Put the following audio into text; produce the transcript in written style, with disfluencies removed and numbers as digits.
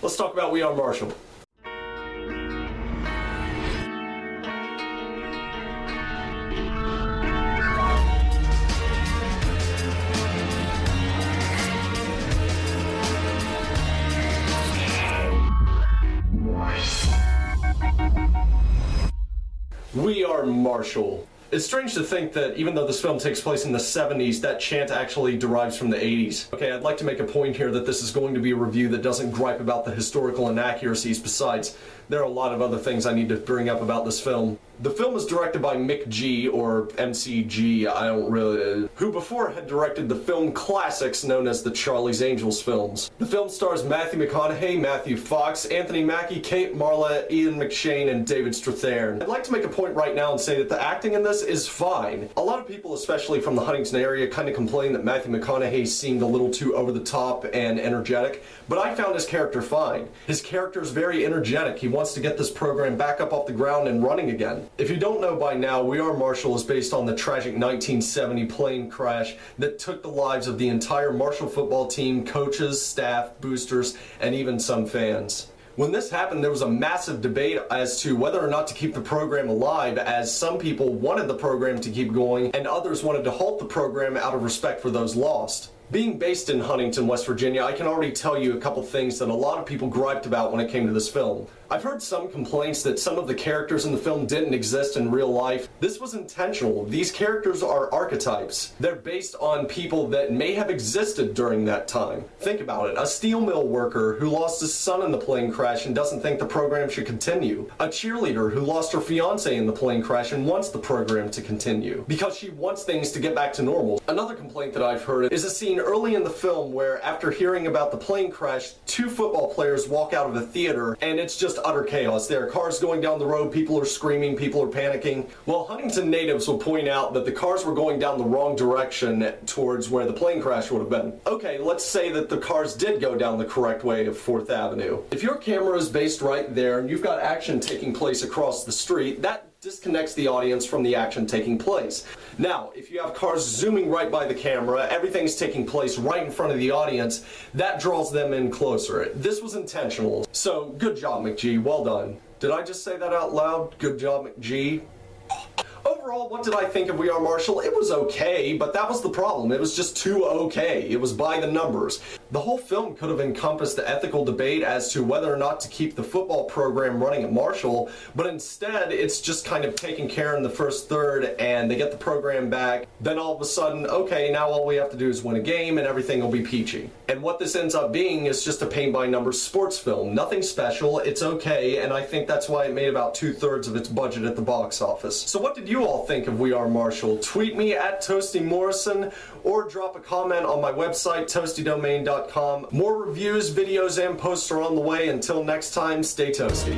Let's talk about We Are Marshall. We Are Marshall. It's strange to think that even though this film takes place in the 70s, that chant actually derives from the 80s. Okay, I'd like to make a point here that this is going to be a review that doesn't gripe about the historical inaccuracies. Besides, there are a lot of other things I need to bring up about this film. The film is directed by Mick G, or MCG, who before had directed the film classics known as the Charlie's Angels films. The film stars Matthew McConaughey, Matthew Fox, Anthony Mackie, Kate Marla, Ian McShane, and David Strathairn. I'd like to make a point right now and say that the acting in this is fine. A lot of people, especially from the Huntington area, kind of complain that Matthew McConaughey seemed a little too over the top and energetic, but I found his character fine. His character is very energetic. He wants to get this program back up off the ground and running again. If you don't know by now, We Are Marshall is based on the tragic 1970 plane crash that took the lives of the entire Marshall football team, coaches, staff, boosters, and even some fans. When this happened, there was a massive debate as to whether or not to keep the program alive, as some people wanted the program to keep going and others wanted to halt the program out of respect for those lost. Being based in Huntington, West Virginia, I can already tell you a couple things that a lot of people griped about when it came to this film. I've heard some complaints that some of the characters in the film didn't exist in real life. This was intentional. These characters are archetypes. They're based on people that may have existed during that time. Think about it. A steel mill worker who lost his son in the plane crash and doesn't think the program should continue. A cheerleader who lost her fiance in the plane crash and wants the program to continue because she wants things to get back to normal. Another complaint that I've heard is a scene early in the film where, after hearing about the plane crash, two football players walk out of a theater and it's just utter chaos. There are cars going down the road, people are screaming, people are panicking. Well, Huntington natives will point out that the cars were going down the wrong direction towards where the plane crash would have been. Okay, let's say that the cars did go down the correct way of 4th Avenue. If your camera is based right there and you've got action taking place across the street, that disconnects the audience from the action taking place. Now, if you have cars zooming right by the camera, everything's taking place right in front of the audience, that draws them in closer. This was intentional. So, good job, McG. Well done. Did I just say that out loud? Good job, McG. Overall, what did I think of We Are Marshall? It was okay, but that was the problem. It was just too okay. It was by the numbers. The whole film could have encompassed the ethical debate as to whether or not to keep the football program running at Marshall, but instead it's just kind of taken care in the first third and they get the program back. Then all of a sudden, okay, now all we have to do is win a game and everything will be peachy. And what this ends up being is just a paint-by-numbers sports film. Nothing special, it's okay, and I think that's why it made about 2/3 of its budget at the box office. So what did you all think of We Are Marshall? Tweet me at Toasty Morrison or drop a comment on my website, toastydomain.com. More reviews, videos, and posts are on the way. Until next time, stay toasty.